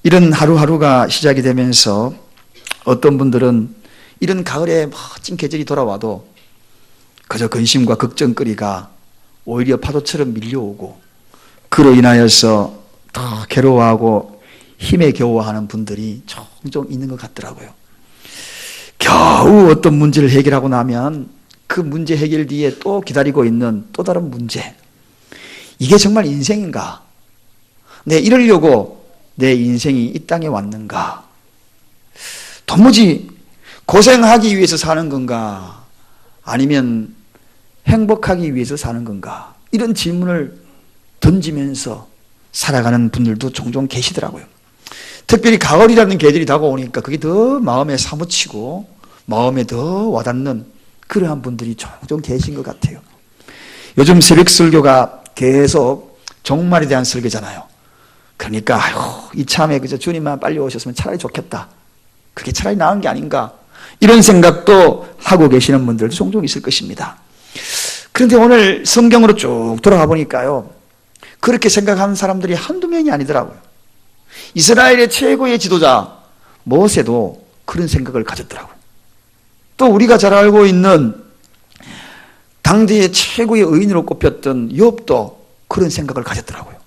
이런 하루하루가 시작이 되면서 어떤 분들은 이런 가을에 멋진 계절이 돌아와도 그저 근심과 걱정거리가 오히려 파도처럼 밀려오고 그로 인하여서 더 괴로워하고 힘에 겨워하는 분들이 종종 있는 것 같더라고요. 겨우 어떤 문제를 해결하고 나면 그 문제 해결 뒤에 또 기다리고 있는 또 다른 문제. 이게 정말 인생인가? 이러려고 내 인생이 이 땅에 왔는가? 도무지 고생하기 위해서 사는 건가? 아니면 행복하기 위해서 사는 건가? 이런 질문을 던지면서 살아가는 분들도 종종 계시더라고요. 특별히 가을이라는 계절이 다가오니까 그게 더 마음에 사무치고 마음에 더 와닿는 그러한 분들이 종종 계신 것 같아요. 요즘 새벽 설교가 계속 종말에 대한 설교잖아요. 그러니까 이참에 그저 주님만 빨리 오셨으면 차라리 좋겠다. 그게 차라리 나은 게 아닌가. 이런 생각도 하고 계시는 분들도 종종 있을 것입니다. 그런데 오늘 성경으로 쭉 돌아가 보니까요, 그렇게 생각하는 사람들이 한두 명이 아니더라고요. 이스라엘의 최고의 지도자 모세도 그런 생각을 가졌더라고요. 또 우리가 잘 알고 있는 당대의 최고의 의인으로 꼽혔던 욥도 그런 생각을 가졌더라고요.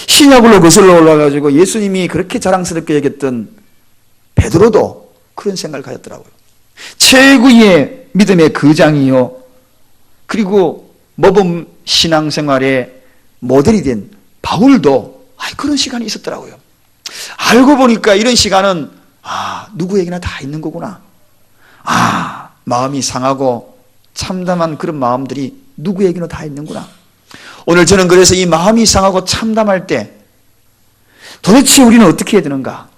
신약으로 거슬러 올라가지고 예수님이 그렇게 자랑스럽게 얘기했던 베드로도 그런 생각을 가졌더라고요. 최고의 믿음의 거장이요, 그리고 모범 신앙생활의 모델이 된 바울도 그런 시간이 있었더라고요. 알고 보니까 이런 시간은 누구에게나 다 있는 거구나. 마음이 상하고 참담한 그런 마음들이 누구에게나 다 있는구나. 오늘 저는 그래서 이 마음이 상하고 참담할 때 도대체 우리는 어떻게 해야 되는가?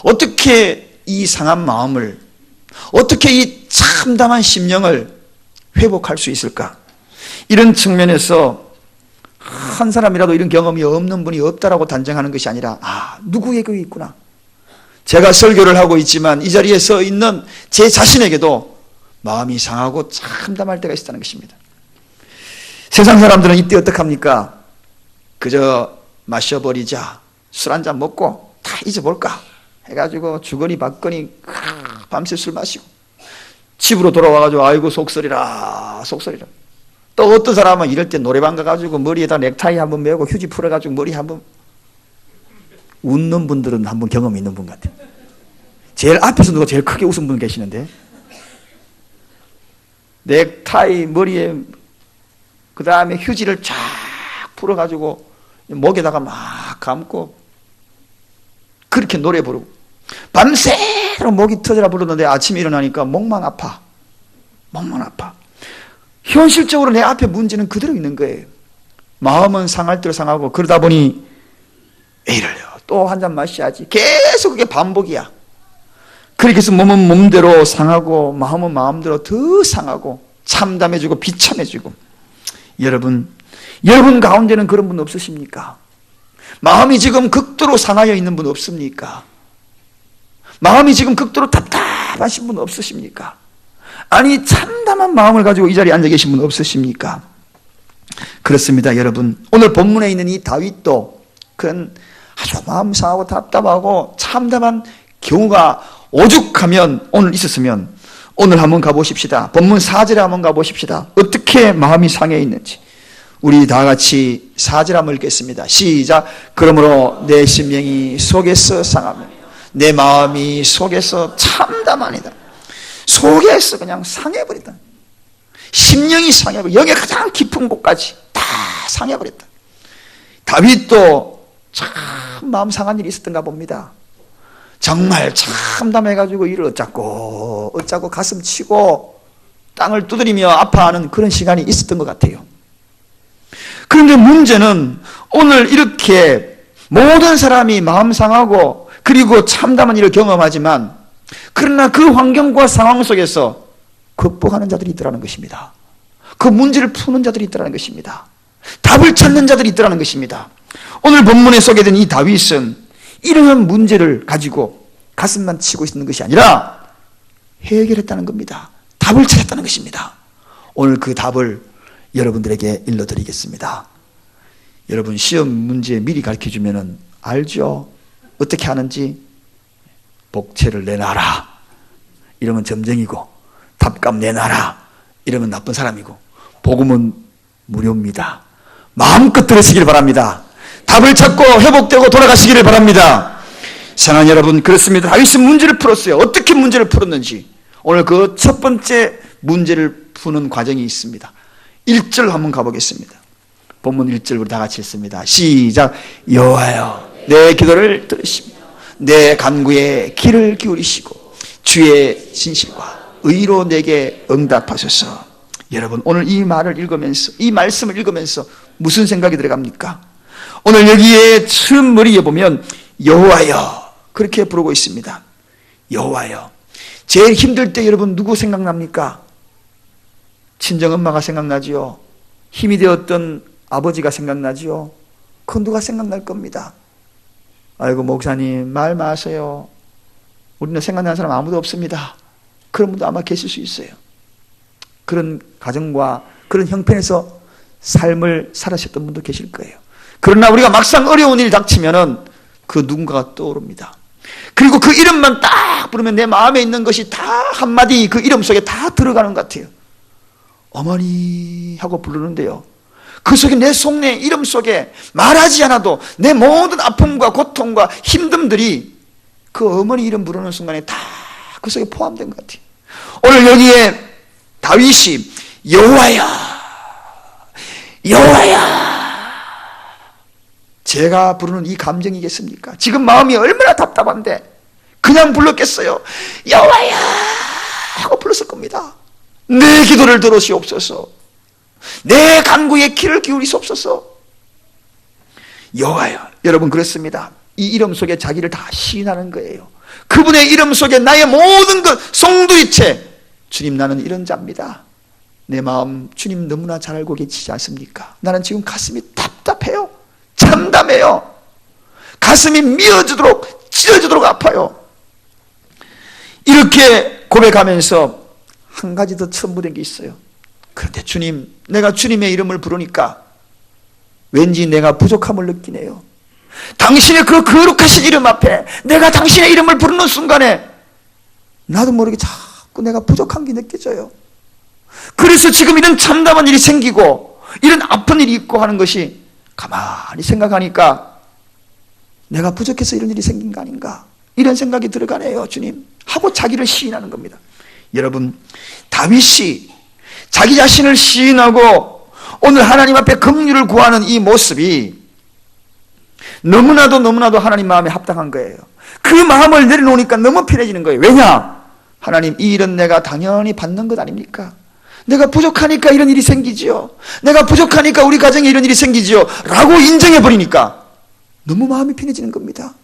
어떻게 이 상한 마음을, 어떻게 이 참담한 심령을 회복할 수 있을까? 이런 측면에서 한 사람이라도 이런 경험이 없는 분이 없다라고 단정하는 것이 아니라 누구에게 있구나. 제가 설교를 하고 있지만 이 자리에 서 있는 제 자신에게도 마음이 상하고 참담할 때가 있었다는 것입니다. 세상 사람들은 이때 어떡합니까? 그저 마셔버리자, 술 한잔 먹고 다 잊어볼까 해가지고 주거니 받거니 밤새 술 마시고 집으로 돌아와가지고 아이고 속설이라. 또 어떤 사람은 이럴 때 노래방 가가지고 머리에다 넥타이 한번 메고 휴지 풀어가지고 머리 한번, 웃는 분들은 한번 경험이 있는 분 같아요. 제일 앞에서 누가 제일 크게 웃은 분 계시는데, 넥타이 머리에 그 다음에 휴지를 쫙 풀어가지고 목에다가 막 감고 그렇게 노래 부르고 밤새로 목이 터져라 부르는데 아침에 일어나니까 목만 아파. 현실적으로 내 앞에 문제는 그대로 있는 거예요. 마음은 상할 대로 상하고 그러다 보니 이럴요. 또 한 잔 마셔야지. 계속 그게 반복이야. 그렇게 해서 몸은 몸대로 상하고 마음은 마음대로 더 상하고 참담해지고 비참해지고. 여러분 가운데는 그런 분 없으십니까? 마음이 지금 극도로 상하여 있는 분 없습니까? 마음이 지금 극도로 답답하신 분 없으십니까? 아니 참담한 마음을 가지고 이 자리에 앉아 계신 분 없으십니까? 그렇습니다. 여러분, 오늘 본문에 있는 이 다윗도 그런 아주 마음 상하고 답답하고 참담한 경우가 오죽하면 오늘 있었으면 오늘 한번 가보십시다. 본문 4절에 한번 가보십시다. 어떻게 마음이 상해 있는지. 우리 다 같이 4절 한번 읽겠습니다. 시작. 그러므로 내 심령이 속에서 상하며 내 마음이 속에서 참담하니다. 속에서 그냥 상해버렸다. 심령이 상해버렸다. 영의 가장 깊은 곳까지 다 상해버렸다. 다윗도 참 마음 상한 일이 있었던가 봅니다. 정말 참담해가지고 이를 어쩌고 가슴 치고 땅을 두드리며 아파하는 그런 시간이 있었던 것 같아요. 그런데 문제는 오늘 이렇게 모든 사람이 마음 상하고 그리고 참담한 일을 경험하지만 그러나 그 환경과 상황 속에서 극복하는 자들이 있더라는 것입니다. 그 문제를 푸는 자들이 있더라는 것입니다. 답을 찾는 자들이 있더라는 것입니다. 오늘 본문에 소개된 이 다윗은 이러한 문제를 가지고 가슴만 치고 있는 것이 아니라 해결했다는 겁니다. 답을 찾았다는 것입니다. 오늘 그 답을 여러분들에게 일러드리겠습니다. 여러분 시험 문제 미리 가르쳐주면 알죠? 어떻게 하는지 복채를 내놔라 이러면 점쟁이고, 답값 내놔라 이러면 나쁜 사람이고, 복음은 무료입니다. 마음껏 들으시길 바랍니다. 답을 찾고 회복되고 돌아가시기를 바랍니다. 사랑하는 여러분, 그렇습니다. 다윗은 문제를 풀었어요. 어떻게 문제를 풀었는지 오늘 그 첫 번째 문제를 푸는 과정이 있습니다. 1절 한번 가보겠습니다. 본문 1절 우리 다 같이 읽습니다. 시작. 여호와여 내 기도를 들으시며 내 간구에 귀를 기울이시고 주의 진실과 의로 내게 응답하소서. 여러분, 오늘 이 말을 읽으면서, 이 말씀을 읽으면서 무슨 생각이 들어갑니까? 오늘 여기에 처음 머리에 보면 여호와여 그렇게 부르고 있습니다. 여호와여. 제일 힘들 때 여러분 누구 생각납니까? 친정엄마가 생각나지요. 힘이 되었던 아버지가 생각나지요. 그건 누가 생각날 겁니다. 아이고 목사님 말 마세요. 우리는 생각나는 사람 아무도 없습니다. 그런 분도 아마 계실 수 있어요. 그런 가정과 그런 형편에서 삶을 살아셨던 분도 계실 거예요. 그러나 우리가 막상 어려운 일이 닥치면은 그 누군가가 떠오릅니다. 그리고 그 이름만 딱 부르면 내 마음에 있는 것이 다 한마디 그 이름 속에 다 들어가는 것 같아요. 어머니 하고 부르는데요, 그 속에 내 속내 이름 속에 말하지 않아도 내 모든 아픔과 고통과 힘듦들이 그 어머니 이름 부르는 순간에 다 그 속에 포함된 것 같아요. 오늘 여기에 다윗이 여호와야 여호와야, 제가 부르는 이 감정이겠습니까? 지금 마음이 얼마나 답답한데 그냥 불렀겠어요? 여호와야 하고 불렀을 겁니다. 내 기도를 들으시옵소서. 내 간구에 귀를 기울이시옵소서. 여호와여. 여러분 그렇습니다. 이 이름 속에 자기를 다 시인하는 거예요. 그분의 이름 속에 나의 모든 것 송두리째, 주님 나는 이런 자입니다. 내 마음 주님 너무나 잘 알고 계시지 않습니까? 나는 지금 가슴이 답답해요. 참담해요. 가슴이 미어지도록 찢어지도록 아파요. 이렇게 고백하면서 한 가지 더 첨부된 게 있어요. 그런데 주님, 내가 주님의 이름을 부르니까 왠지 내가 부족함을 느끼네요. 당신의 그 거룩하신 이름 앞에 내가 당신의 이름을 부르는 순간에 나도 모르게 자꾸 내가 부족한 게 느껴져요. 그래서 지금 이런 참담한 일이 생기고 이런 아픈 일이 있고 하는 것이 가만히 생각하니까 내가 부족해서 이런 일이 생긴 거 아닌가, 이런 생각이 들어가네요. 주님 하고 자기를 시인하는 겁니다. 여러분, 다윗이 자기 자신을 시인하고 오늘 하나님 앞에 긍휼을 구하는 이 모습이 너무나도 하나님 마음에 합당한 거예요. 그 마음을 내려놓으니까 너무 편해지는 거예요. 왜냐? 하나님, 이 일은 내가 당연히 받는 것 아닙니까? 내가 부족하니까 이런 일이 생기지요. 내가 부족하니까 우리 가정에 이런 일이 생기지요. 라고 인정해버리니까 너무 마음이 편해지는 겁니다.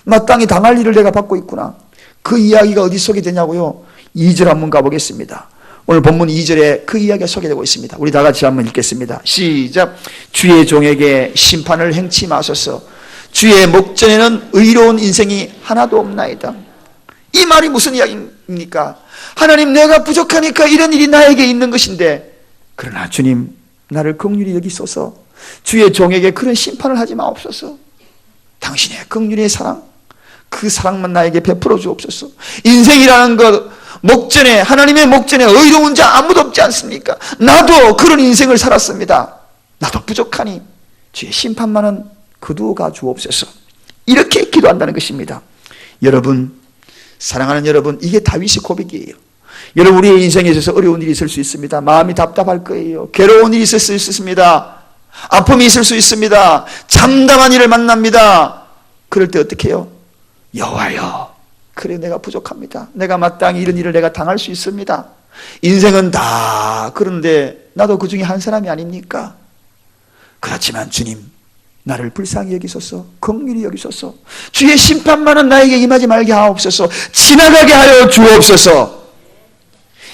마땅히 당할 일을 내가 받고 있구나. 그 이야기가 어디 소개되냐고요? 2절 한번 가보겠습니다. 오늘 본문 2절에 그 이야기가 소개되고 있습니다. 우리 다 같이 한번 읽겠습니다. 시작. 주의 종에게 심판을 행치 마소서. 주의 목전에는 의로운 인생이 하나도 없나이다. 이 말이 무슨 이야기입니까? 하나님, 내가 부족하니까 이런 일이 나에게 있는 것인데, 그러나 주님 나를 긍휼히 여기소서. 주의 종에게 그런 심판을 하지 마옵소서. 당신의 긍휼의 사랑, 그 사랑만 나에게 베풀어 주옵소서. 인생이라는 것 목전에, 하나님의 목전에 의로운 자 아무도 없지 않습니까? 나도 그런 인생을 살았습니다. 나도 부족하니 주의 심판만은 거두어가 주옵소서. 이렇게 기도한다는 것입니다. 여러분, 사랑하는 여러분, 이게 다윗의 고백이에요. 여러분, 우리의 인생에 있어서 어려운 일이 있을 수 있습니다. 마음이 답답할 거예요. 괴로운 일이 있을 수 있습니다. 아픔이 있을 수 있습니다. 참담한 일을 만납니다. 그럴 때 어떻게 해요? 여호와여, 그래 내가 부족합니다. 내가 마땅히 이런 일을 내가 당할 수 있습니다. 인생은 다 그런데 나도 그 중에 한 사람이 아닙니까? 그렇지만 주님, 나를 불쌍히 여기소서. 긍휼히 여기소서. 주의 심판만은 나에게 임하지 말게 하옵소서. 지나가게 하여 주옵소서.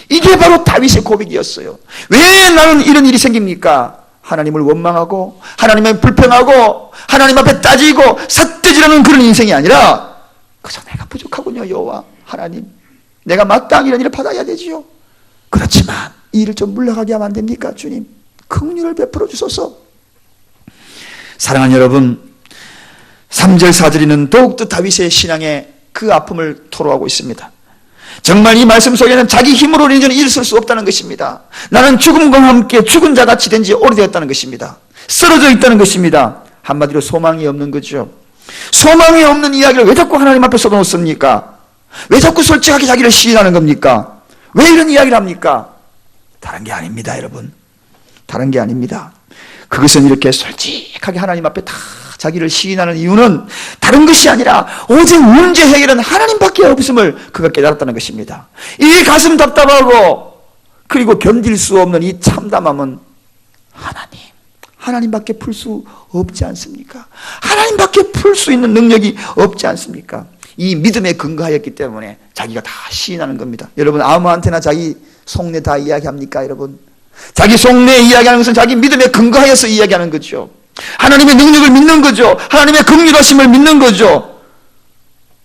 이게 바로 다윗의 고백이었어요. 왜 나는 이런 일이 생깁니까? 하나님을 원망하고 하나님을 불평하고 하나님 앞에 따지고 삿대질하는 그런 인생이 아니라 그저 내가 부족하군요. 여호와 하나님, 내가 마땅히 이런 일을 받아야 되지요. 그렇지만 이 일을 좀 물러가게 하면 안 됩니까? 주님, 긍휼을 베풀어 주소서. 사랑하는 여러분, 3절 4절에는 더욱더 다윗의 신앙에 그 아픔을 토로하고 있습니다. 정말 이 말씀 속에는 자기 힘으로는 이제는 일을 쓸 수 없다는 것입니다. 나는 죽음과 함께 죽은 자같이 된 지 오래되었다는 것입니다. 쓰러져 있다는 것입니다. 한마디로 소망이 없는 거죠. 소망이 없는 이야기를 왜 자꾸 하나님 앞에 쏟아놓습니까? 왜 자꾸 솔직하게 자기를 시인하는 겁니까? 왜 이런 이야기를 합니까? 다른 게 아닙니다, 여러분. 다른 게 아닙니다. 그것은 이렇게 솔직하게 하나님 앞에 다 자기를 시인하는 이유는 다른 것이 아니라 오직 문제 해결은 하나님밖에 없음을 그가 깨달았다는 것입니다. 이 가슴 답답하고 그리고 견딜 수 없는 이 참담함은 하나님밖에 풀 수 없지 않습니까? 하나님밖에 풀 수 있는 능력이 없지 않습니까? 이 믿음에 근거하였기 때문에 자기가 다 시인하는 겁니다. 여러분, 아무한테나 자기 속내 다 이야기합니까, 여러분? 자기 속내 이야기하는 것은 자기 믿음에 근거하여서 이야기하는 거죠. 하나님의 능력을 믿는 거죠. 하나님의 긍휼하심을 믿는 거죠.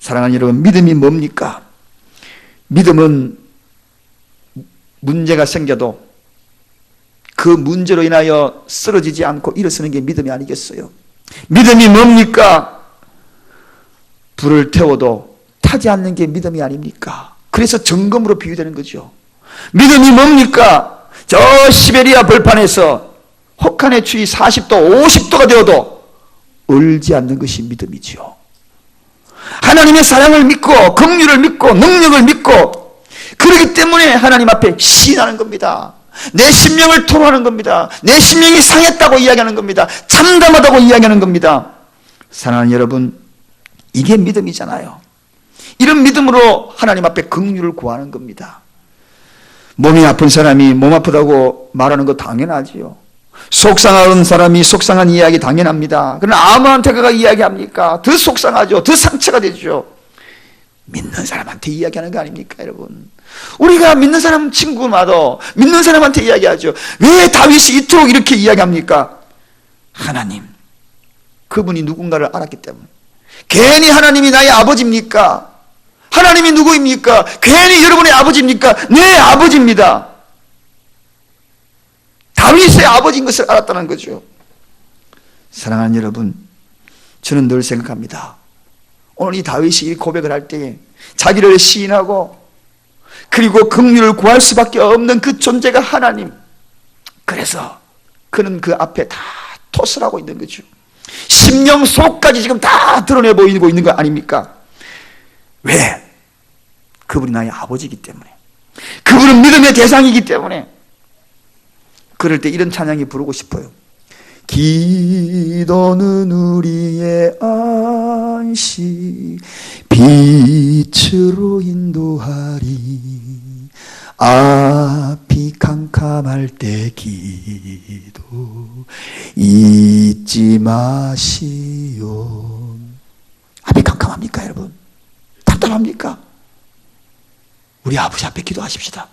사랑하는 여러분, 믿음이 뭡니까? 믿음은 문제가 생겨도 그 문제로 인하여 쓰러지지 않고 일어서는 게 믿음이 아니겠어요? 믿음이 뭡니까? 불을 태워도 타지 않는 게 믿음이 아닙니까? 그래서 점검으로 비유되는 거죠. 믿음이 뭡니까? 저 시베리아 벌판에서 혹한의 추위 40도, 50도가 되어도 얼지 않는 것이 믿음이지요. 하나님의 사랑을 믿고 긍휼을 믿고 능력을 믿고 그렇기 때문에 하나님 앞에 시인하는 겁니다. 내 심령을 토로하는 겁니다. 내 심령이 상했다고 이야기하는 겁니다. 참담하다고 이야기하는 겁니다. 사랑하는 여러분, 이게 믿음이잖아요. 이런 믿음으로 하나님 앞에 긍휼을 구하는 겁니다. 몸이 아픈 사람이 몸 아프다고 말하는 거 당연하지요. 속상한 사람이 속상한 이야기 당연합니다. 그러나 아무한테 그가 이야기합니까? 더 속상하죠. 더 상처가 되죠. 믿는 사람한테 이야기하는 거 아닙니까, 여러분? 우리가 믿는 사람 친구마도 믿는 사람한테 이야기하죠. 왜 다윗이 이토록 이렇게 이야기합니까? 하나님, 그분이 누군가를 알았기 때문에. 괜히 하나님이 나의 아버지입니까? 하나님이 누구입니까? 괜히 여러분의 아버지입니까? 내 아버지입니다. 다윗의 아버지인 것을 알았다는 거죠. 사랑하는 여러분, 저는 늘 생각합니다. 오늘 이 다윗이 이 고백을 할 때에 자기를 시인하고 그리고 긍휼을 구할 수밖에 없는 그 존재가 하나님. 그래서 그는 그 앞에 다 토설하고 하고 있는 거죠. 심령 속까지 지금 다 드러내 보이고 있는 거 아닙니까? 왜? 그분이 나의 아버지이기 때문에. 그분은 믿음의 대상이기 때문에. 그럴 때 이런 찬양이 부르고 싶어요. 기도는 우리의 안식 빛으로 인도하리. 앞이 캄캄할 때 기도 잊지 마시오. 앞이 캄캄합니까, 여러분? 답답합니까? 우리 아버지 앞에 기도하십시다.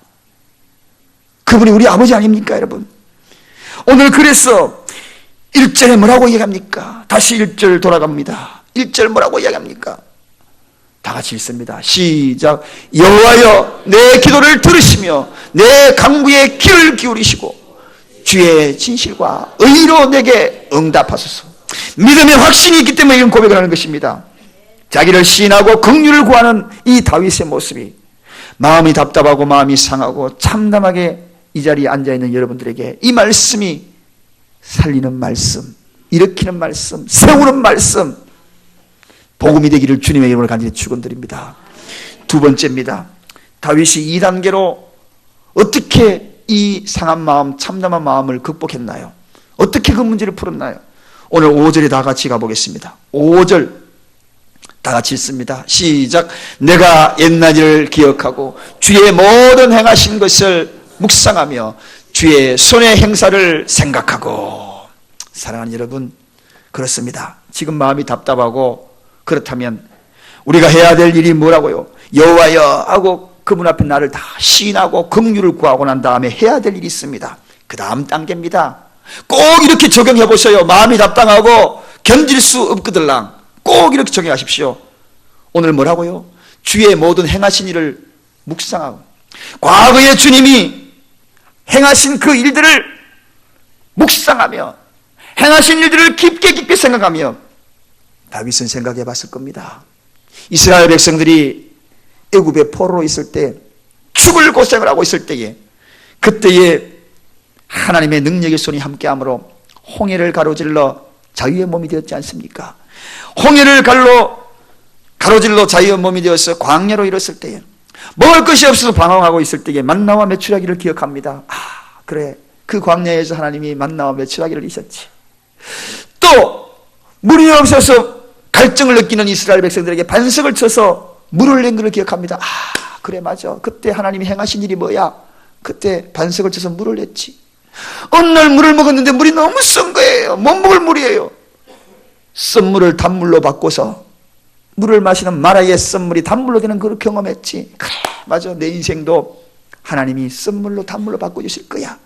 그분이 우리 아버지 아닙니까, 여러분? 오늘 그래서 1절에 뭐라고 이야기합니까? 다시 1절 돌아갑니다. 1절 뭐라고 이야기합니까? 다 같이 읽습니다. 시작. 여호와여, 내 기도를 들으시며 내 간구에 귀를 기울이시고 주의 진실과 의로 내게 응답하소서. 믿음의 확신이 있기 때문에 이런 고백을 하는 것입니다. 자기를 시인하고 긍휼을 구하는 이 다윗의 모습이 마음이 답답하고 마음이 상하고 참담하게 이 자리에 앉아있는 여러분들에게 이 말씀이 살리는 말씀, 일으키는 말씀, 세우는 말씀, 복음이 되기를 주님의 이름으로 간절히 축원드립니다. 두 번째입니다. 다윗이 2단계로 어떻게 이 상한 마음, 참담한 마음을 극복했나요? 어떻게 그 문제를 풀었나요? 오늘 5절에 다 같이 가보겠습니다. 5절 다 같이 읽습니다. 시작. 내가 옛날 일을 기억하고 주의 모든 행하신 것을 묵상하며 주의 손의 행사를 생각하고. 사랑하는 여러분, 그렇습니다. 지금 마음이 답답하고 그렇다면 우리가 해야 될 일이 뭐라고요? 여호와여 하고 그분 앞에 나를 다 시인하고 긍휼을 구하고 난 다음에 해야 될 일이 있습니다. 그 다음 단계입니다. 꼭 이렇게 적용해 보세요. 마음이 답답하고 견딜 수 없거들랑 꼭 이렇게 적용하십시오. 오늘 뭐라고요? 주의 모든 행하신 일을 묵상하고, 과거에 주님이 행하신 그 일들을 묵상하며 행하신 일들을 깊게 깊게 생각하며 다윗은 생각해 봤을 겁니다. 이스라엘 백성들이 애굽의 포로로 있을 때, 죽을 고생을 하고 있을 때에, 그때에 하나님의 능력의 손이 함께함으로 홍해를 가로질러 자유의 몸이 되었지 않습니까? 홍해를 가로질러 자유의 몸이 되어서 광야로 이뤘을 때에, 먹을 것이 없어서 방황하고 있을 때에 만나와 메추라기를 기억합니다. 그래, 그 광야에서 하나님이 만나와 메추라기를 이셨지. 또 물이 없어서 갈증을 느끼는 이스라엘 백성들에게 반석을 쳐서 물을 낸 것을 기억합니다. 그래, 맞아. 그때 하나님이 행하신 일이 뭐야? 그때 반석을 쳐서 물을 냈지. 어느 날 물을 먹었는데 물이 너무 쓴 거예요. 못 먹을 물이에요. 쓴물을 단물로 바꿔서 물을 마시는 마라의 쓴물이 단물로 되는 걸 경험했지. 그래, 맞아. 내 인생도 하나님이 쓴물로 단물로 바꿔주실 거야.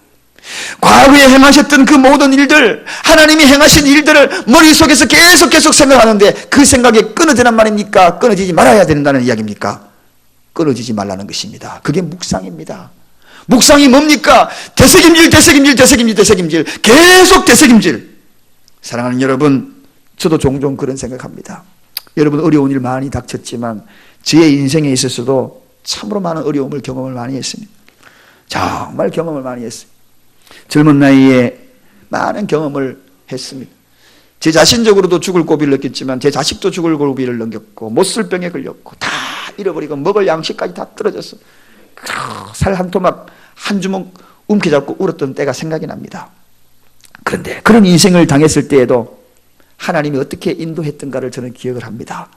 과거에 행하셨던 그 모든 일들, 하나님이 행하신 일들을 머릿속에서 계속 생각하는데 그 생각에 끊어지란 말입니까? 끊어지지 말아야 된다는 이야기입니까? 끊어지지 말라는 것입니다. 그게 묵상입니다. 묵상이 뭡니까? 되새김질. 계속 되새김질. 사랑하는 여러분, 저도 종종 그런 생각합니다. 여러분, 어려운 일 많이 닥쳤지만 저의 인생에 있어서도 참으로 많은 어려움을 경험을 많이 했습니다. 정말 경험을 많이 했어요. 젊은 나이에 많은 경험을 했습니다. 제 자신적으로도 죽을 고비를 느꼈지만 제 자식도 죽을 고비를 넘겼고, 못 쓸 병에 걸렸고, 다 잃어버리고, 먹을 양식까지 다 떨어졌어. 살 한 토막 한 주먹 움켜잡고 울었던 때가 생각이 납니다. 그런데 그런 인생을 당했을 때에도 하나님이 어떻게 인도했던가를 저는 기억을 합니다.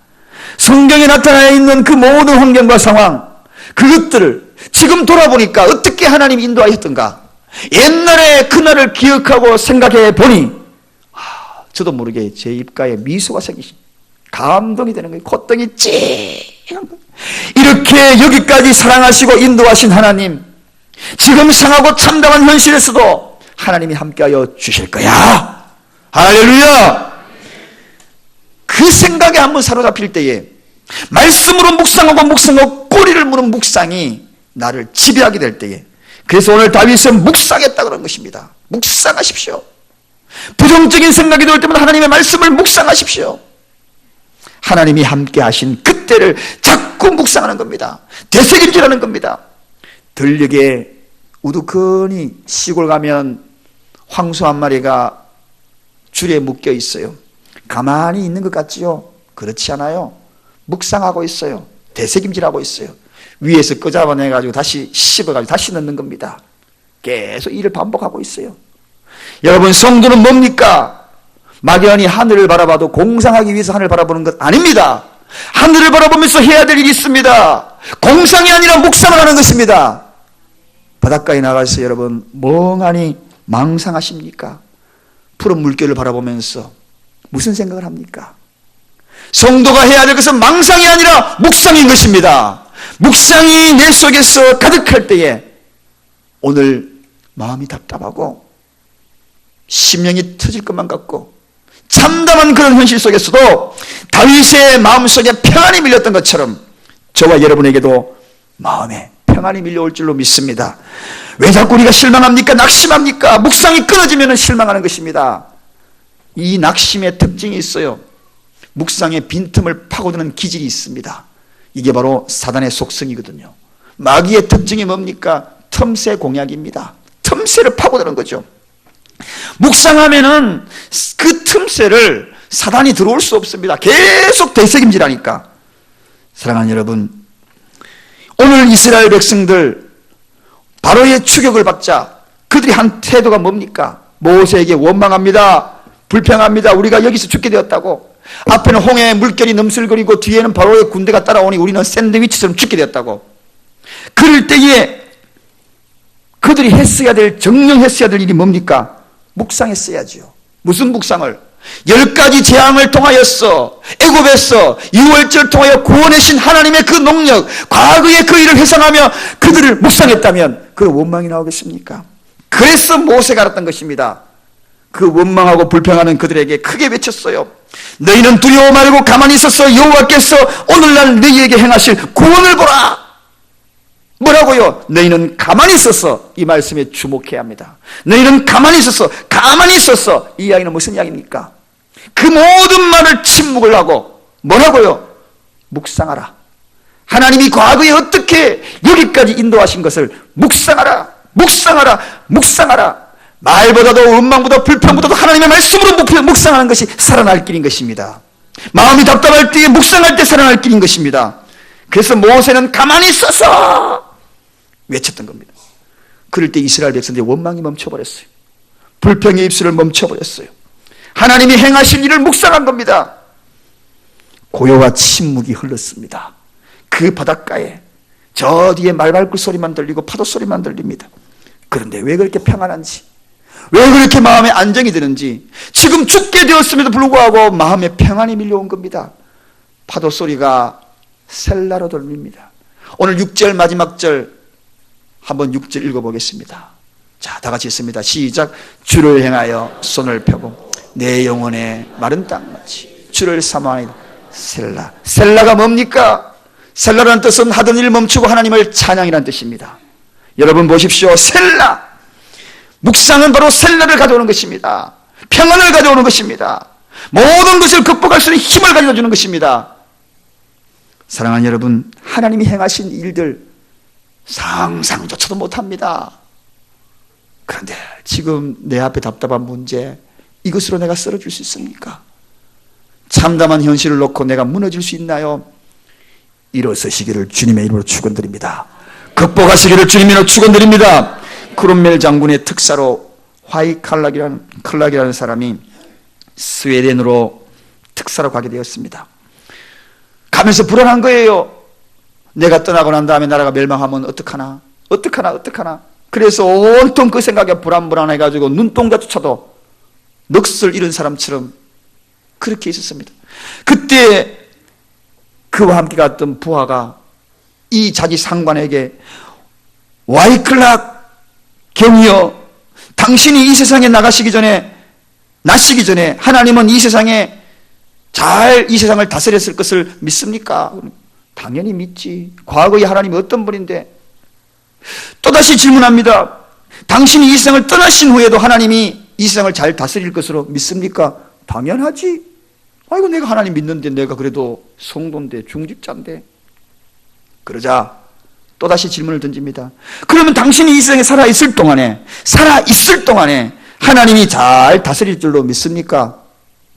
성경에 나타나 있는 그 모든 환경과 상황, 그것들을 지금 돌아보니까 어떻게 하나님이 인도하셨던가, 옛날에 그날을 기억하고 생각해 보니 저도 모르게 제 입가에 미소가 생기시, 감동이 되는 거예요. 콧등이 찡한 거예요. 이렇게 여기까지 사랑하시고 인도하신 하나님, 지금 상하고 참담한 현실에서도 하나님이 함께하여 주실 거야. 할렐루야. 그 생각에 한번 사로잡힐 때에 말씀으로 묵상하고 꼬리를 무는 묵상이 나를 지배하게 될 때에, 그래서 오늘 다윗은 묵상했다 그런 것입니다. 묵상하십시오. 부정적인 생각이 들 때마다 하나님의 말씀을 묵상하십시오. 하나님이 함께 하신 그때를 자꾸 묵상하는 겁니다. 되새김질하는 겁니다. 들녘에 우두커니 시골 가면 황소 한 마리가 줄에 묶여 있어요. 가만히 있는 것 같지요? 그렇지 않아요. 묵상하고 있어요. 되새김질하고 있어요. 위에서 끄잡아내가지고 다시 씹어가지고 다시 넣는 겁니다. 계속 일을 반복하고 있어요. 여러분, 성도는 뭡니까? 막연히 하늘을 바라봐도 공상하기 위해서 하늘을 바라보는 것 아닙니다. 하늘을 바라보면서 해야 될 일이 있습니다. 공상이 아니라 묵상을 하는 것입니다. 바닷가에 나가서 여러분 멍하니 망상하십니까? 푸른 물결을 바라보면서 무슨 생각을 합니까? 성도가 해야 될 것은 망상이 아니라 묵상인 것입니다. 묵상이 내 속에서 가득할 때에 오늘 마음이 답답하고 심령이 터질 것만 같고 참담한 그런 현실 속에서도 다윗의 마음속에 평안이 밀렸던 것처럼 저와 여러분에게도 마음에 평안이 밀려올 줄로 믿습니다. 왜 자꾸 우리가 실망합니까? 낙심합니까? 묵상이 끊어지면 실망하는 것입니다. 이 낙심의 특징이 있어요. 묵상의 빈틈을 파고드는 기질이 있습니다. 이게 바로 사단의 속성이거든요. 마귀의 특징이 뭡니까? 틈새 공략입니다. 틈새를 파고드는 거죠. 묵상하면은 그 틈새를 사단이 들어올 수 없습니다. 계속 되새김질하니까. 사랑하는 여러분, 오늘 이스라엘 백성들 바로의 추격을 받자 그들이 한 태도가 뭡니까? 모세에게 원망합니다. 불평합니다. 우리가 여기서 죽게 되었다고. 앞에는 홍해 물결이 넘슬거리고 뒤에는 바로의 군대가 따라오니 우리는 샌드위치처럼 죽게 되었다고. 그럴 때에 그들이 했어야 될, 정령했어야 될 일이 뭡니까? 묵상했어야지요. 무슨 묵상을? 10가지 재앙을 통하여서 애굽에서 6월절 통하여 구원하신 하나님의 그 능력, 과거의 그 일을 회상하며 그들을 묵상했다면 그 원망이 나오겠습니까? 그래서 모세가 알았던 것입니다. 그 원망하고 불평하는 그들에게 크게 외쳤어요. 너희는 두려워 말고 가만히 있어서 여호와께서 오늘날 너희에게 행하실 구원을 보라. 뭐라고요? 너희는 가만히 있어서, 이 말씀에 주목해야 합니다. 너희는 가만히 있어서. 이 이야기는 무슨 이야기입니까? 그 모든 말을 침묵을 하고 뭐라고요? 묵상하라. 하나님이 과거에 어떻게 여기까지 인도하신 것을 묵상하라, 묵상하라, 묵상하라. 말보다도 원망보다 불평보다도 하나님의 말씀으로 묵상하는 것이 살아날 길인 것입니다. 마음이 답답할 때에 묵상할 때 살아날 길인 것입니다. 그래서 모세는 가만히 서서 외쳤던 겁니다. 그럴 때 이스라엘 백성들의 원망이 멈춰버렸어요. 불평의 입술을 멈춰버렸어요. 하나님이 행하실 일을 묵상한 겁니다. 고요와 침묵이 흘렀습니다. 그 바닷가에 저 뒤에 말발굴 소리만 들리고 파도 소리만 들립니다. 그런데 왜 그렇게 평안한지, 왜 그렇게 마음에 안정이 드는지, 지금 죽게 되었음에도 불구하고 마음에 평안이 밀려온 겁니다. 파도 소리가 셀라로 들립니다. 오늘 6절 마지막 절 한번 6절 읽어보겠습니다. 자, 다 같이 읽습니다. 시작. 주를 향하여 손을 펴고 내 영혼의 마른 땅같이 주를 사모하니 셀라. 셀라가 뭡니까? 셀라라는 뜻은 하던 일 멈추고 하나님을 찬양이라는 뜻입니다. 여러분 보십시오. 셀라. 묵상은 바로 셀라를 가져오는 것입니다. 평안을 가져오는 것입니다. 모든 것을 극복할 수 있는 힘을 가져다 주는 것입니다. 사랑하는 여러분, 하나님이 행하신 일들 상상조차도 못합니다. 그런데 지금 내 앞에 답답한 문제, 이것으로 내가 쓰러질 수 있습니까? 참담한 현실을 놓고 내가 무너질 수 있나요? 일어서시기를 주님의 이름으로 축원드립니다. 극복하시기를 주님의 이름으로 축원드립니다. 크롬멜 장군의 특사로 클락이라는 사람이 스웨덴으로 특사로 가게 되었습니다. 가면서 불안한 거예요. 내가 떠나고 난 다음에 나라가 멸망하면 어떡하나. 그래서 온통 그 생각에 불안해가지고 눈동자조차도 넋을 잃은 사람처럼 그렇게 있었습니다. 그때 그와 함께 갔던 부하가 이 자기 상관에게 와이클락 경이여, 당신이 이 세상에 나시기 전에 하나님은 이 세상에 이 세상을 다스렸을 것을 믿습니까? 당연히 믿지. 과거에 하나님이 어떤 분인데. 또다시 질문합니다. 당신이 이 세상을 떠나신 후에도 하나님이 이 세상을 잘 다스릴 것으로 믿습니까? 당연하지. 아이고, 내가 하나님 믿는데, 내가 그래도 성도인데, 중직자인데. 그러자 또다시 질문을 던집니다. 그러면 당신이 이 세상에 살아있을 동안에 하나님이 잘 다스릴 줄로 믿습니까?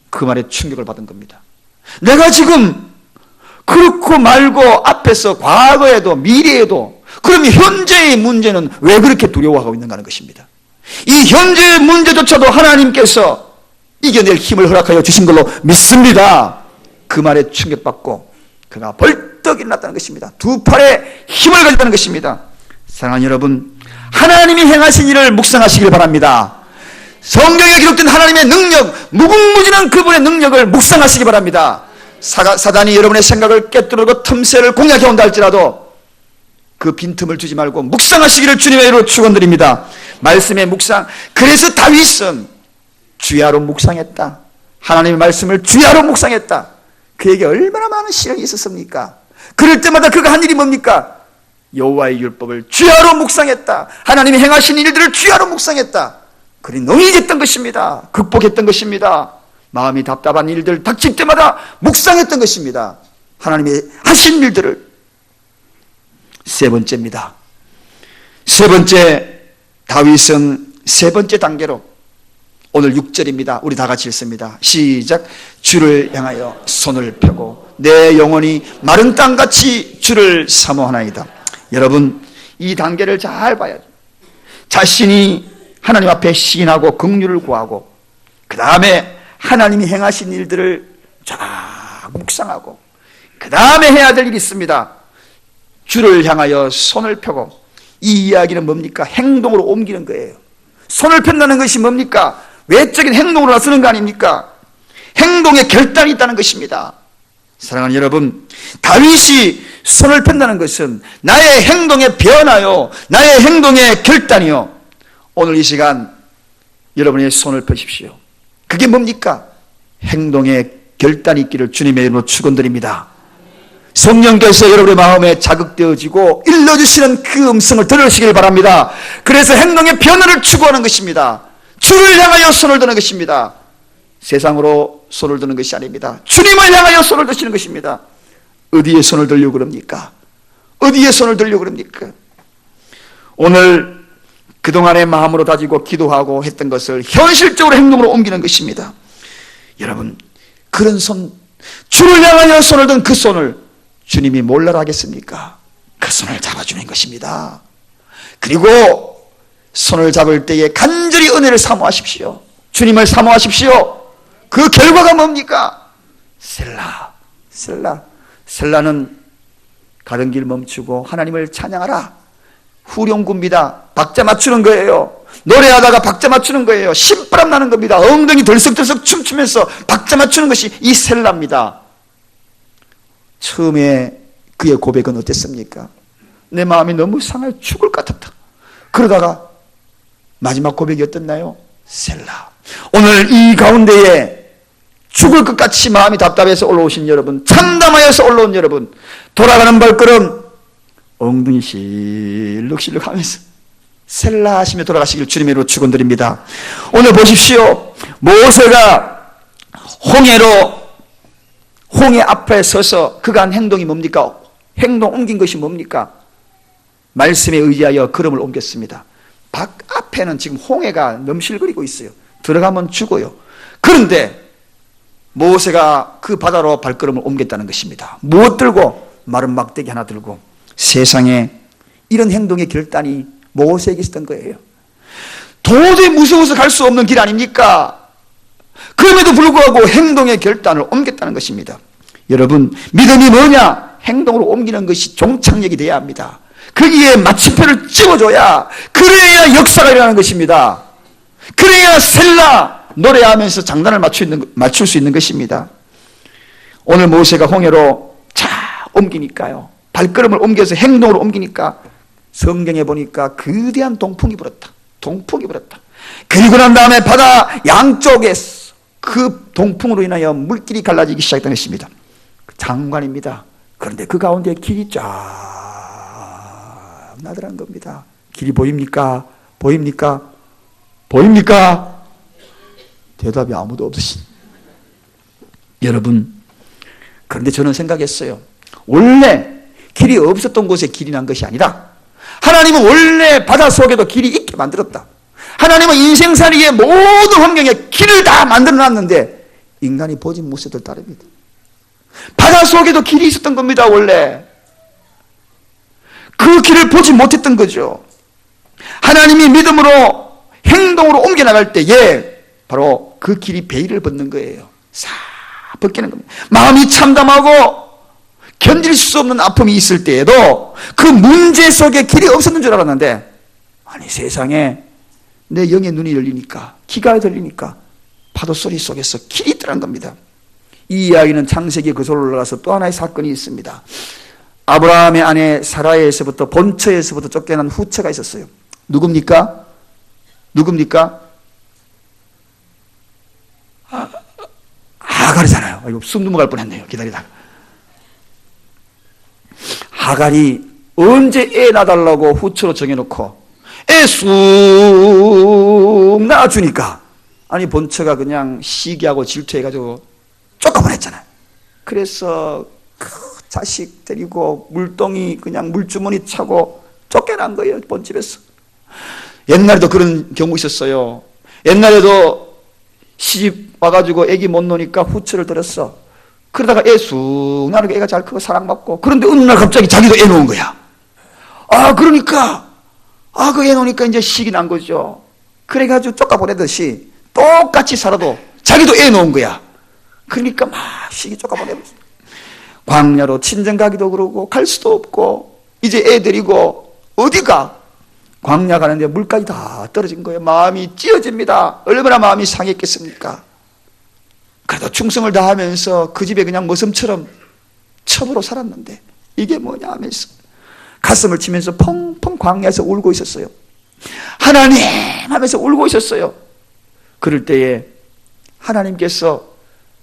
그 말에 충격을 받은 겁니다. 내가 지금 그렇고 말고 앞에서 과거에도 미래에도, 그러면 현재의 문제는 왜 그렇게 두려워하고 있는가 하는 것입니다. 이 현재의 문제조차도 하나님께서 이겨낼 힘을 허락하여 주신 걸로 믿습니다. 그 말에 충격받고 그가 벌떡 일어났다는 것입니다. 두 팔에 힘을 가졌다는 것입니다. 사랑하는 여러분, 하나님이 행하신 일을 묵상하시길 바랍니다. 성경에 기록된 하나님의 능력, 무궁무진한 그분의 능력을 묵상하시기 바랍니다. 사단이 여러분의 생각을 깨뜨리고 틈새를 공략해 온다 할지라도 그 빈틈을 주지 말고 묵상하시기를 주님의 이름으로 축원드립니다. 말씀의 묵상. 그래서 다윗은 주야로 묵상했다. 하나님의 말씀을 주야로 묵상했다. 그에게 얼마나 많은 시련이 있었습니까? 그럴 때마다 그가 한 일이 뭡니까? 여호와의 율법을 주야로 묵상했다. 하나님이 행하신 일들을 주야로 묵상했다. 그리 농익했던 것입니다. 극복했던 것입니다. 마음이 답답한 일들 닥칠 때마다 묵상했던 것입니다. 하나님이 하신 일들을. 세 번째입니다. 세 번째, 다윗은 세 번째 단계로 오늘 6절입니다. 우리 다 같이 읽습니다. 시작. 주를 향하여 손을 펴고 내 영혼이 마른 땅같이 주를 사모하나이다. 여러분, 이 단계를 잘 봐야죠. 자신이 하나님 앞에 시인하고 긍휼을 구하고 그 다음에 하나님이 행하신 일들을 쫙 묵상하고 그 다음에 해야 될 일이 있습니다. 주를 향하여 손을 펴고, 이 이야기는 뭡니까? 행동으로 옮기는 거예요. 손을 편다는 것이 뭡니까? 외적인 행동으로 나서는 거 아닙니까? 행동에 결단이 있다는 것입니다. 사랑하는 여러분, 다윗이 손을 편다는 것은 나의 행동의 변화요, 나의 행동의 결단이요. 오늘 이 시간 여러분의 손을 펴십시오. 그게 뭡니까? 행동의 결단이 있기를 주님의 이름으로 축원드립니다. 성령께서 여러분의 마음에 자극되어지고 일러주시는 그 음성을 들으시길 바랍니다. 그래서 행동의 변화를 추구하는 것입니다. 주를 향하여 손을 드는 것입니다. 세상으로 손을 드는 것이 아닙니다. 주님을 향하여 손을 드시는 것입니다. 어디에 손을 들려고 그럽니까? 어디에 손을 들려고 그럽니까? 오늘 그동안의 마음으로 다지고 기도하고 했던 것을 현실적으로 행동으로 옮기는 것입니다. 여러분, 그런 손, 주를 향하여 손을 든 그 손을 주님이 몰라라 하겠습니까? 그 손을 잡아주는 것입니다. 그리고 손을 잡을 때에 간절히 은혜를 사모하십시오. 주님을 사모하십시오. 그 결과가 뭡니까? 셀라, 셀라. 셀라는 가던 길 멈추고 하나님을 찬양하라. 후렴구입니다. 박자 맞추는 거예요. 노래하다가 박자 맞추는 거예요. 신바람 나는 겁니다. 엉덩이 들썩들썩 춤추면서 박자 맞추는 것이 이 셀라입니다. 처음에 그의 고백은 어땠습니까? 내 마음이 너무 상해 죽을 것 같았다. 그러다가 마지막 고백이 어땠나요? 셀라. 오늘 이 가운데에 죽을 것 같이 마음이 답답해서 올라오신 여러분, 참담하여서 올라온 여러분, 돌아가는 발걸음 엉덩이 실룩실룩 하면서 셀라 하시며 돌아가시길 주님의 이름으로 축원드립니다. 오늘 보십시오. 모세가 홍해 앞에 서서 그가 한 행동이 뭡니까? 행동 옮긴 것이 뭡니까? 말씀에 의지하여 걸음을 옮겼습니다. 앞에는 지금 홍해가 넘실거리고 있어요. 들어가면 죽어요. 그런데 모세가 그 바다로 발걸음을 옮겼다는 것입니다. 무엇 들고? 마른 막대기 하나 들고. 세상에 이런 행동의 결단이 모세에게 있었던 거예요. 도저히 무서워서 갈 수 없는 길 아닙니까? 그럼에도 불구하고 행동의 결단을 옮겼다는 것입니다. 여러분, 믿음이 뭐냐? 행동으로 옮기는 것이 종착역이 되어야 합니다. 거기에 마침표를 찍어줘야, 그래야 역사가 일어나는 것입니다. 그래야 셀라 노래하면서 장단을 맞출 수 있는 것입니다. 오늘 모세가 홍해로 자 옮기니까요, 발걸음을 옮겨서 행동으로 옮기니까 성경에 보니까 거대한 동풍이 불었다. 동풍이 불었다. 그리고 난 다음에 바다 양쪽에 그 동풍으로 인하여 물길이 갈라지기 시작했던 것입니다. 장관입니다. 그런데 그 가운데 길이 쫙 나더란 겁니다. 길이 보입니까? 보입니까? 보입니까? 대답이 아무도 없으신. 여러분, 그런데 저는 생각했어요. 원래 길이 없었던 곳에 길이 난 것이 아니라 하나님은 원래 바다 속에도 길이 있게 만들었다. 하나님은 인생살이의 모든 환경에 길을 다 만들어놨는데 인간이 보지 못했을 따름이다. 바다 속에도 길이 있었던 겁니다. 원래 그 길을 보지 못했던 거죠. 하나님이 믿음으로 행동으로 옮겨나갈 때에 바로 그 길이 베일을 벗는 거예요. 싹 벗기는 겁니다. 마음이 참담하고 견딜 수 없는 아픔이 있을 때에도 그 문제 속에 길이 없었는 줄 알았는데, 아니 세상에 내 영의 눈이 열리니까, 귀가 들리니까 파도 소리 속에서 길이 있더란 겁니다. 이 이야기는 창세기에 거슬러 올라가서 또 하나의 사건이 있습니다. 아브라함의 아내 사라에서부터 본처에서부터 쫓겨난 후처가 있었어요. 누굽니까? 누굽니까? 하갈이잖아요. 이거 숨 넘어갈 뻔했네요. 기다리다가. 하갈이 언제 애 낳아달라고 후처로 정해놓고 애 쑥 낳아주니까, 아니 본처가 그냥 시기하고 질투해가지고 쫓아보냈잖아요. 그래서 그 자식 데리고 물동이 그냥 물주머니 차고 쫓겨난 거예요. 본집에서. 옛날에도 그런 경우 있었어요. 옛날에도 시집 와가지고 애기 못 놓으니까 후처를 들였어. 그러다가 애 쑥 나는 애가 잘 크고 사랑받고, 그런데 어느 날 갑자기 자기도 애 놓은 거야. 그러니까 그 애 놓으니까 이제 식이 난 거죠. 그래가지고 쫓아보내듯이 똑같이 살아도 자기도 애 놓은 거야. 그러니까 막 식이 쫓아보내버렸어. 광야로 친정 가기도 그러고 갈 수도 없고, 이제 애 데리고 어디가? 광야 가는데 물까지 다 떨어진 거예요. 마음이 찢어집니다. 얼마나 마음이 상했겠습니까? 그래도 충성을 다하면서 그 집에 그냥 머슴처럼 첩으로 살았는데 이게 뭐냐 하면서 가슴을 치면서 펑펑 광야에서 울고 있었어요. 하나님 하면서 울고 있었어요. 그럴 때에 하나님께서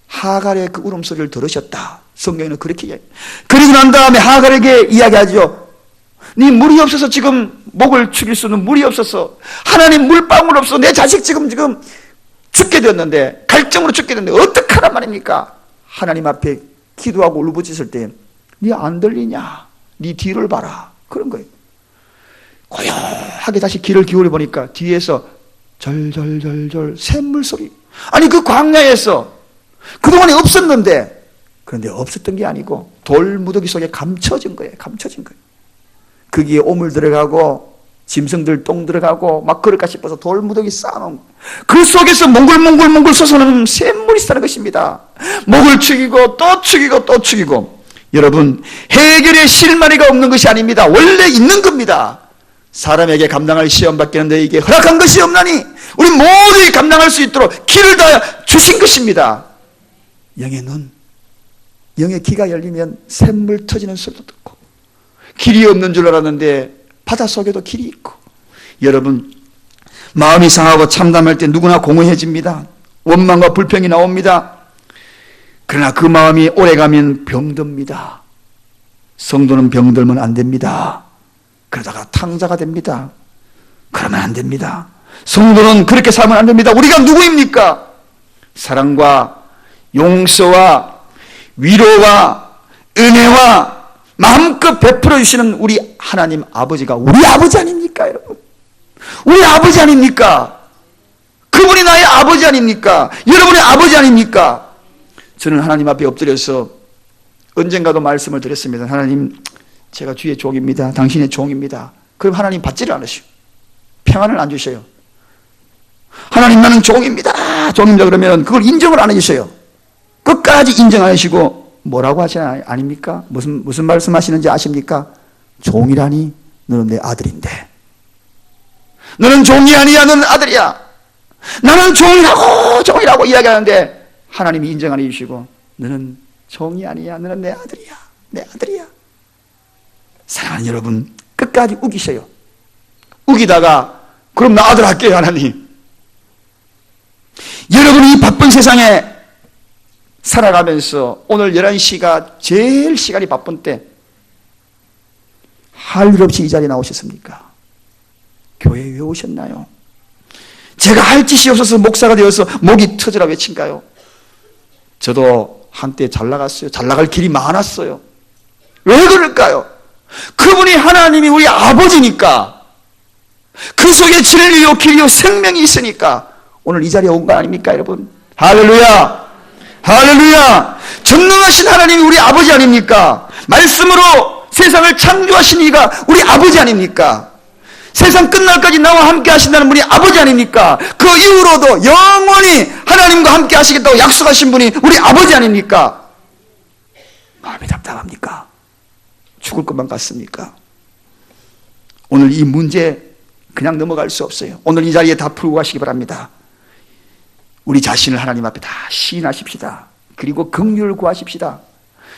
하갈의 그 울음소리를 들으셨다. 성경에는 그렇게 이야기해요. 그리고 난 다음에 하갈에게 이야기하죠. 네 물이 없어서 지금 목을 축일 수는 물이 없어서, 하나님 물방울 없어. 내 자식 지금 죽게 되었는데, 갈증으로 죽게 되었는데 어떡하란 말입니까? 하나님 앞에 기도하고 울부짖을 때 네 안 들리냐? 네 뒤를 봐라. 그런 거예요. 고요하게 다시 귀를 기울여 보니까 뒤에서 절절절절 샘물 소리. 아니 그 광야에서 그동안에 없었는데, 그런데 없었던 게 아니고 돌무더기 속에 감춰진 거예요. 감춰진 거예요. 거기에 오물 들어가고 짐승들 똥 들어가고 막 그럴까 싶어서 돌무더기 쌓아놓은, 그 속에서 몽글몽글 솟아나는 샘물이 있다는 것입니다. 목을 축이고 또 축이고 또 축이고. 여러분, 해결의 실마리가 없는 것이 아닙니다. 원래 있는 겁니다. 사람에게 감당할 시험 받기는 너에게 허락한 것이 없나니 우리 모두에 감당할 수 있도록 길을 다 주신 것입니다. 영의 눈, 영의 귀가 열리면 샘물 터지는 소리도 듣고, 길이 없는 줄 알았는데 바닷속에도 길이 있고. 여러분, 마음이 상하고 참담할 때 누구나 공허해집니다. 원망과 불평이 나옵니다. 그러나 그 마음이 오래가면 병듭니다. 성도는 병들면 안 됩니다. 그러다가 탕자가 됩니다. 그러면 안 됩니다. 성도는 그렇게 살면 안 됩니다. 우리가 누구입니까? 사랑과 용서와 위로와 은혜와 마음껏 베풀어 주시는 우리 하나님 아버지가 우리 아버지 아닙니까, 여러분? 우리 아버지 아닙니까? 그분이 나의 아버지 아닙니까? 여러분의 아버지 아닙니까? 저는 하나님 앞에 엎드려서 언젠가도 말씀을 드렸습니다. 하나님, 제가 주의 종입니다. 당신의 종입니다. 그럼 하나님 받지를 않으시고 평안을 안 주셔요. 하나님, 나는 종입니다. 종입니다. 그러면 그걸 인정을 안 해주셔요. 끝까지 인정 안 하시고 뭐라고 하시나 아닙니까? 무슨 말씀하시는지 아십니까? 종이라니 너는 내 아들인데. 너는 종이 아니야. 너는 아들이야. 나는 종이라고 이야기하는데 하나님이 인정 안 해주시고 너는 종이 아니야. 너는 내 아들이야. 내 아들이야. 사랑하는 여러분, 끝까지 우기셔요. 우기다가 그럼 나 아들 할게요, 하나님. 여러분이 이 바쁜 세상에 살아가면서 오늘 11시가 제일 시간이 바쁜 때 할 일 없이 이 자리에 나오셨습니까? 교회에 왜 오셨나요? 제가 할 짓이 없어서 목사가 되어서 목이 터져라 외친가요? 저도 한때 잘 나갔어요. 잘 나갈 길이 많았어요. 왜 그럴까요? 그분이 하나님이 우리 아버지니까, 그 속에 진리요 길이요 생명이 있으니까 오늘 이 자리에 온 거 아닙니까, 여러분? 할렐루야! 할렐루야! 전능하신 하나님이 우리 아버지 아닙니까? 말씀으로 세상을 창조하신 이가 우리 아버지 아닙니까? 세상 끝날까지 나와 함께 하신다는 분이 아버지 아닙니까? 그 이후로도 영원히 하나님과 함께 하시겠다고 약속하신 분이 우리 아버지 아닙니까? 마음이 답답합니까? 죽을 것만 같습니까? 오늘 이 문제 그냥 넘어갈 수 없어요. 오늘 이 자리에 다 풀고 가시기 바랍니다. 우리 자신을 하나님 앞에 다 시인하십시다. 그리고 긍휼을 구하십시다.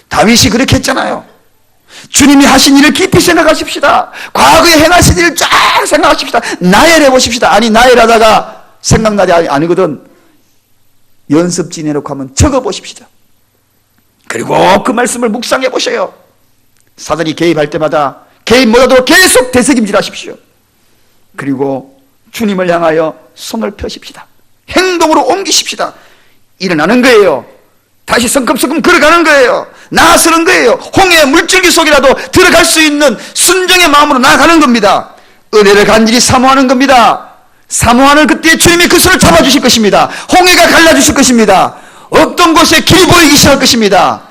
다윗이 그렇게 했잖아요. 주님이 하신 일을 깊이 생각하십시다. 과거에 행하신 일을 쫙 생각하십시다. 나열 해보십시다. 아니, 나열하다가 생각나지 않거든. 연습지 내놓고 한번 적어보십시다. 그리고 그 말씀을 묵상해 보셔요. 사단이 개입할 때마다 개입 못하도록 계속 되새김질 하십시오. 그리고 주님을 향하여 손을 펴십시다. 행동으로 옮기십시다. 일어나는 거예요. 다시 성큼성큼 걸어가는 거예요. 나아서는 거예요. 홍해 물줄기 속이라도 들어갈 수 있는 순종의 마음으로 나아가는 겁니다. 은혜를 간절히 사모하는 겁니다. 사모하는 그때 주님이 그 손을 잡아주실 것입니다. 홍해가 갈라주실 것입니다. 없던 곳에 길이 보이기 시작할 것입니다.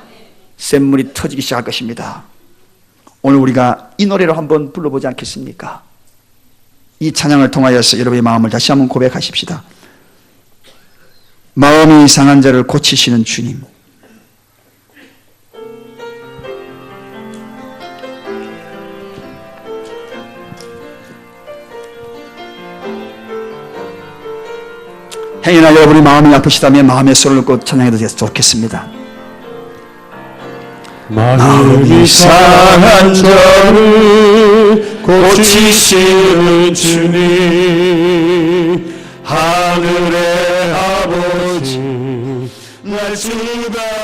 샘물이 터지기 시작할 것입니다. 오늘 우리가 이 노래로 한번 불러보지 않겠습니까? 이 찬양을 통하여서 여러분의 마음을 다시 한번 고백하십시다. 마음이 상한 자를 고치시는 주님, 행여나 여러분이 마음이 아프시다면 마음의 소리를 꽂고 찬양해도 좋겠습니다. 마음이 상한 자를 고치시는 주님, 하늘의 아버지, 날 주가